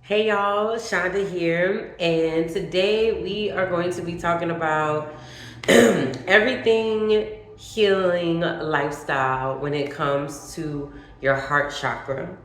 Hey y'all, Shonda here, and today we are going to be talking about everything healing lifestyle when it comes to your heart chakra.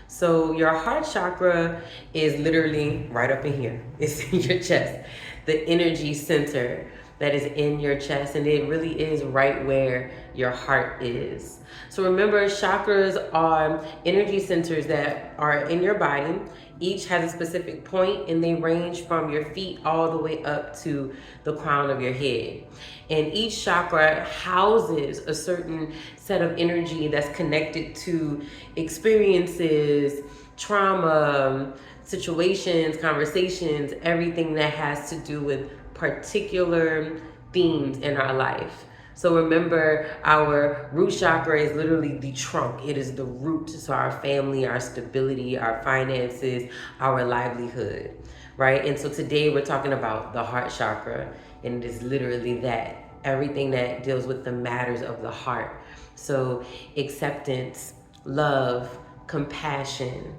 So, your heart chakra is literally right up in here, it's in your chest, the energy center that is in your chest, and it really is right where your heart is. So remember, chakras are energy centers that are in your body. Each has a specific point, and they range from your feet all the way up to the crown of your head. And each chakra houses a certain set of energy that's connected to experiences, trauma, situations, conversations, everything that has to do with particular themes in our life. So remember, our root chakra is literally the trunk. It is the root to our family, our stability, our finances, our livelihood, right? And so today we're talking about the heart chakra, and it is literally that. Everything that deals with the matters of the heart. So acceptance, love, compassion,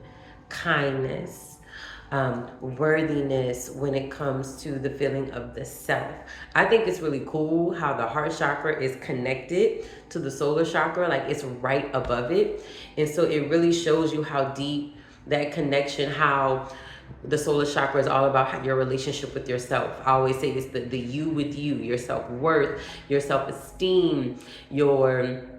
kindness, worthiness when it comes to the feeling of the self. I think it's really cool how the heart chakra is connected to the solar chakra, like it's right above it. And so it really shows you how deep that connection, how the solar chakra is all about your relationship with yourself. I always say it's the you with you, your self-worth, your self-esteem, your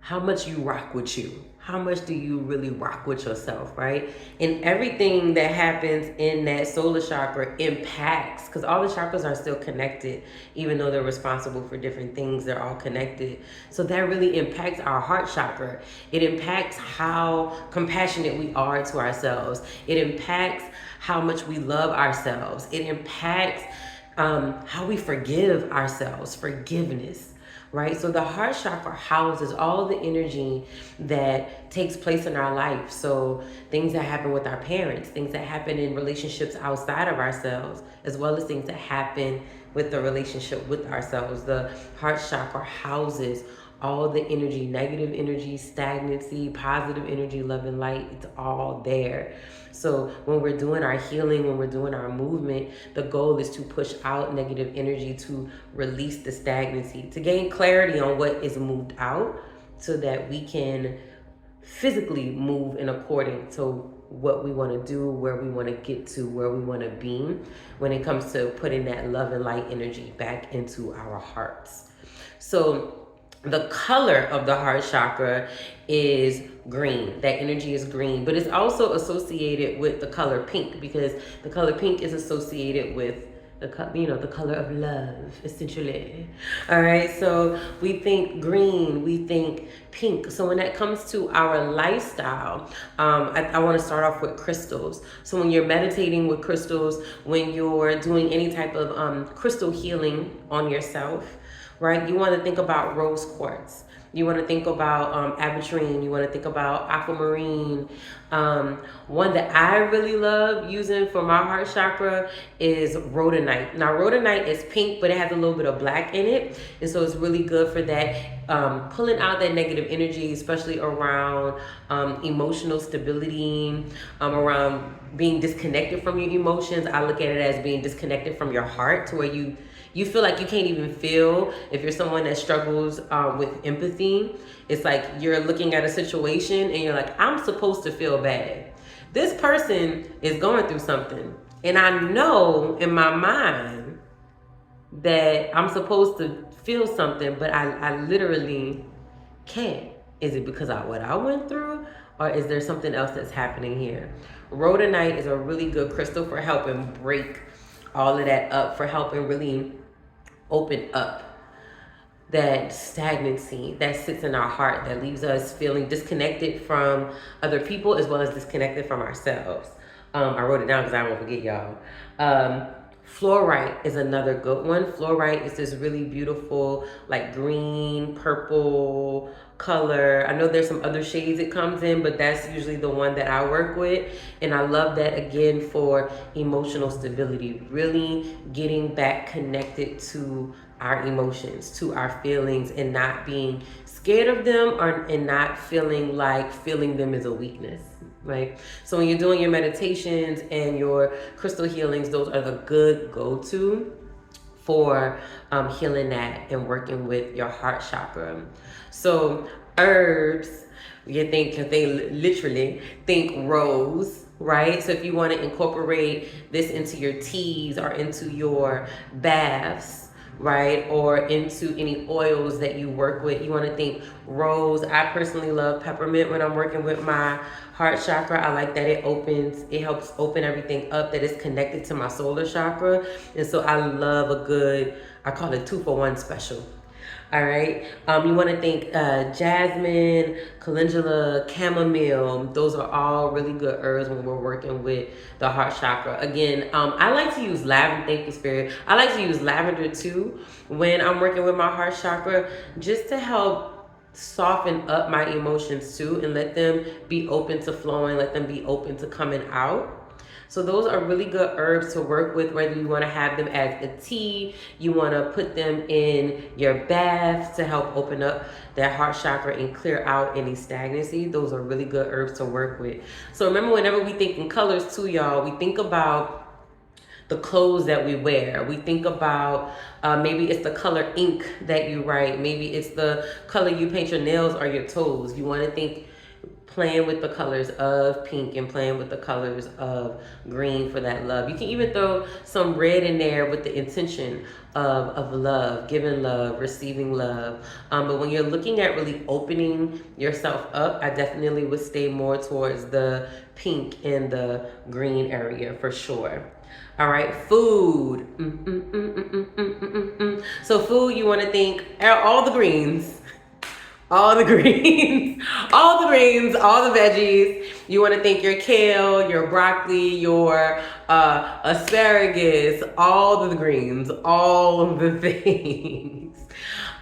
how much you rock with you. How much do you really rock with yourself, right? And everything that happens in that solar chakra impacts, because all the chakras are still connected, even though they're responsible for different things, they're all connected. So that really impacts our heart chakra. It impacts how compassionate we are to ourselves. It impacts how much we love ourselves. It impacts how we forgive ourselves, forgiveness, right? So the heart chakra houses all the energy that takes place in our life. So things that happen with our parents, things that happen in relationships outside of ourselves, as well as things that happen with the relationship with ourselves. The heart chakra houses all the energy, negative energy, stagnancy, positive energy, love and light. It's all there. So when we're doing our healing, when we're doing our movement, the goal is to push out negative energy, to release the stagnancy, to gain clarity on what is moved out so that we can physically move in accordance to what we want to do, where we want to get to, where we want to be when it comes to putting that love and light energy back into our hearts. So the color of the heart chakra is green. That energy is green, but it's also associated with the color pink, because the color pink is associated with the color of love, essentially. All right, so we think green, we think pink. So when that comes to our lifestyle, I want to start off with crystals. So when you're meditating with crystals, when you're doing any type of crystal healing on yourself, right? You want to think about rose quartz. You want to think about aventurine. You want to think about aquamarine. One that I really love using for my heart chakra is rhodonite. Now, rhodonite is pink, but it has a little bit of black in it. And so it's really good for that, pulling out that negative energy, especially around emotional stability, around being disconnected from your emotions. I look at it as being disconnected from your heart, to where you feel like you can't even feel. If you're someone that struggles with empathy, it's like you're looking at a situation and you're like, I'm supposed to feel bad. This person is going through something. And I know in my mind that I'm supposed to feel something, but I literally can't. Is it because of what I went through? Or is there something else that's happening here? Rhodonite is a really good crystal for helping break all of that up, for helping really open up that stagnancy that sits in our heart, that leaves us feeling disconnected from other people as well as disconnected from ourselves. I wrote it down because I won't forget, y'all. Fluorite is another good one. Fluorite is this really beautiful, like green, purple color. I know there's some other shades it comes in, but that's usually the one that I work with. And I love that, again, for emotional stability, really getting back connected to our emotions, to our feelings, and not being scared of them, and not feeling like feeling them is a weakness. right? So when you're doing your meditations and your crystal healings, those are the good go-to for healing that and working with your heart chakra. So herbs, they literally think rose, right? So if you want to incorporate this into your teas or into your baths, right, or into any oils that you work with, you want to think rose. I personally love peppermint when I'm working with my heart chakra. I like that it helps open everything up that is connected to my solar chakra. And so I love a good, I call it 2-for-1 special. All right. You want to think jasmine, calendula, chamomile. Those are all really good herbs when we're working with the heart chakra. Again, I like to use lavender. Thank you, Spirit. I like to use lavender too when I'm working with my heart chakra, just to help soften up my emotions too and let them be open to flowing, let them be open to coming out. So those are really good herbs to work with, whether you want to have them as a tea, you want to put them in your bath to help open up that heart chakra and clear out any stagnancy. Those are really good herbs to work with. So remember, whenever we think in colors too, y'all, we think about the clothes that we wear. We think about maybe it's the color ink that you write. Maybe it's the color you paint your nails or your toes. You want to think playing with the colors of pink and playing with the colors of green for that love. You can even throw some red in there with the intention of love, giving love, receiving love. But when you're looking at really opening yourself up, I definitely would stay more towards the pink and the green area for sure. All right, food. So food, you want to think all the greens. All the greens, all the greens, all the veggies. You want to think your kale, your broccoli, your asparagus, all of the greens, all of the things.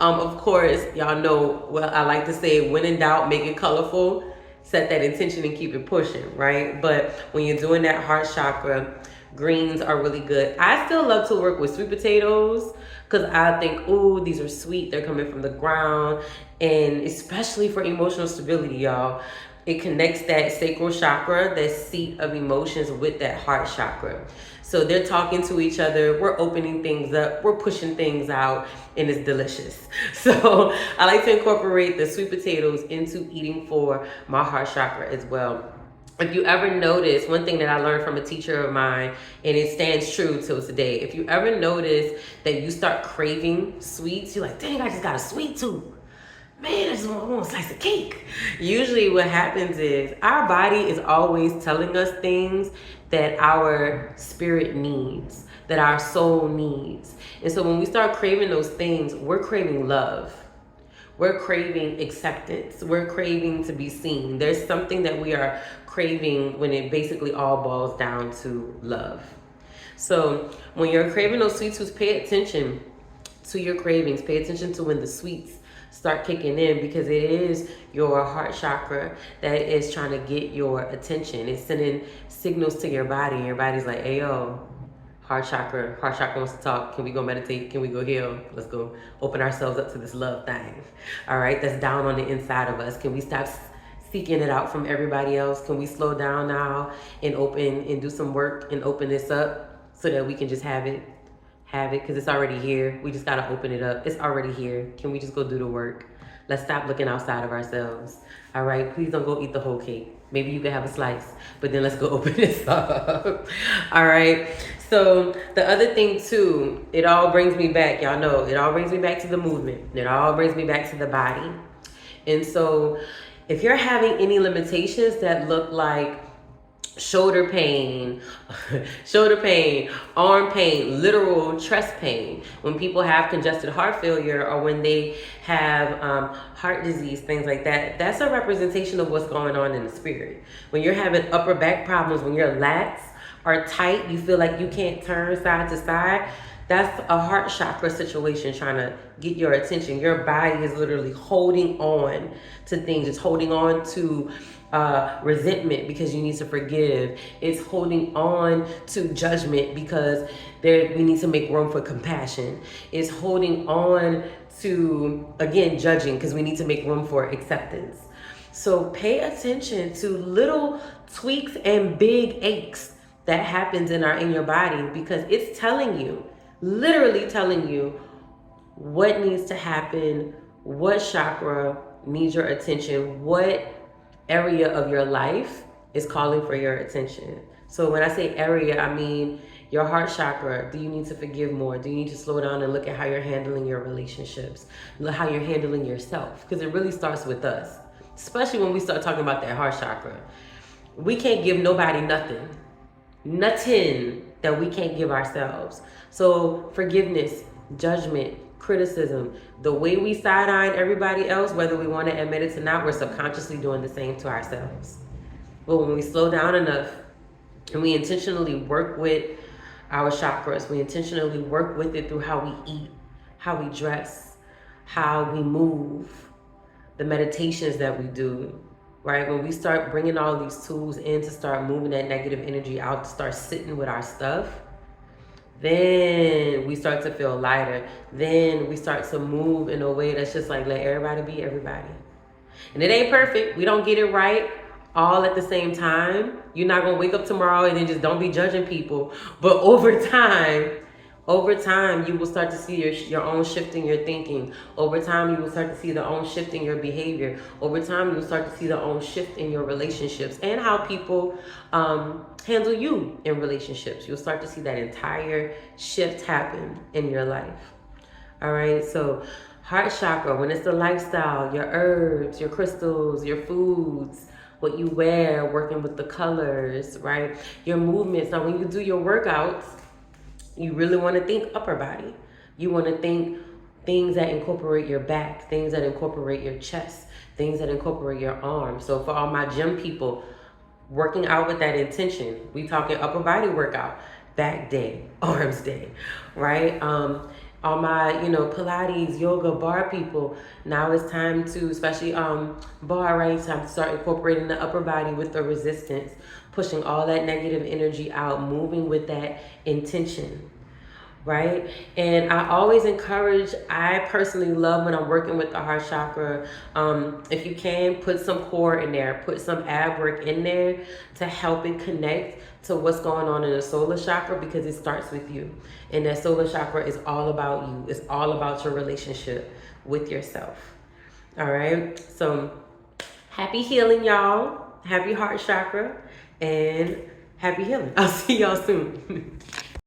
Of course, y'all know, well, I like to say, when in doubt, make it colorful. Set that intention and keep it pushing, right? But when you're doing that heart chakra, greens are really good. I still love to work with sweet potatoes because I think, ooh, these are sweet. They're coming from the ground. And especially for emotional stability, y'all, it connects that sacral chakra, that seat of emotions, with that heart chakra. So they're talking to each other. We're opening things up. We're pushing things out, and it's delicious. So I like to incorporate the sweet potatoes into eating for my heart chakra as well. If you ever notice, one thing that I learned from a teacher of mine, and it stands true till today, if you ever notice that you start craving sweets, you're like, dang, I just got a sweet tooth. Man, I just want a slice of cake. Usually what happens is our body is always telling us things that our spirit needs, that our soul needs. And so when we start craving those things, we're craving love. We're craving acceptance. We're craving to be seen. There's something that we are craving when it basically all boils down to love. So when you're craving those sweet tooths, pay attention to your cravings. Pay attention to when the sweets start kicking in, because it is your heart chakra that is trying to get your attention. It's sending signals to your body, and your body's like, hey, yo, heart chakra wants to talk. Can we go meditate? Can we go heal? Let's go open ourselves up to this love thing. All right, that's down on the inside of us. Can we stop seeking it out from everybody else? Can we slow down now and open and do some work and open this up so that we can just have it, because it's already here. We just got to open it up. It's already here. Can we just go do the work? Let's stop looking outside of ourselves. All right, please don't go eat the whole cake. Maybe you can have a slice, but then let's go open this up. All right. So the other thing too, it all brings me back. Y'all know, it all brings me back to the movement. It all brings me back to the body. And so if you're having any limitations that look like shoulder pain, arm pain, literal chest pain, when people have congested heart failure or when they have heart disease, things like that, that's a representation of what's going on in the spirit. When you're having upper back problems, when your lats are tight, you feel like you can't turn side to side, that's a heart chakra situation trying to get your attention. Your body is literally holding on to things. It's holding on to resentment because you need to forgive. It's holding on to judgment because we need to make room for compassion. It's holding on to, again, judging because we need to make room for acceptance. So pay attention to little tweaks and big aches that happens in your body, because it's telling you, literally telling you what needs to happen, what chakra needs your attention, what area of your life is calling for your attention. So when I say area, I mean your heart chakra. Do you need to forgive more? Do you need to slow down and look at how you're handling your relationships? Look how you're handling yourself, because it really starts with us. Especially when we start talking about that heart chakra. We can't give nobody nothing. Nothing that we can't give ourselves. So forgiveness, judgment, criticism, the way we side-eye everybody else, whether we want to admit it or not, we're subconsciously doing the same to ourselves. But when we slow down enough and we intentionally work with our chakras, we intentionally work with it through how we eat, how we dress, how we move, the meditations that we do, right? When we start bringing all these tools in to start moving that negative energy out, to start sitting with our stuff, then we start to feel lighter. Then we start to move in a way that's just like, let everybody be everybody. And it ain't perfect. We don't get it right all at the same time. You're not gonna wake up tomorrow and then just don't be judging people. But over time, you will start to see your own shift in your thinking. Over time, you will start to see the own shift in your behavior. Over time, you will start to see the own shift in your relationships and how people handle you in relationships. You'll start to see that entire shift happen in your life. All right, so heart chakra, when it's the lifestyle, your herbs, your crystals, your foods, what you wear, working with the colors, right? Your movements. Now, when you do your workouts, you really want to think upper body. You want to think things that incorporate your back, things that incorporate your chest, things that incorporate your arms. So for all my gym people, working out with that intention, we talking upper body workout, back day, arms day, right? All my, Pilates, yoga, bar people, now it's time to, especially bar, right? Time to start incorporating the upper body with the resistance, pushing all that negative energy out, moving with that intention, right? And I always encourage, I personally love when I'm working with the heart chakra, if you can, put some core in there, put some ab work in there to help it connect to what's going on in the solar chakra, because it starts with you. And that solar chakra is all about you. It's all about your relationship with yourself. All right? So happy healing, y'all. Happy heart chakra and happy healing. I'll see y'all soon.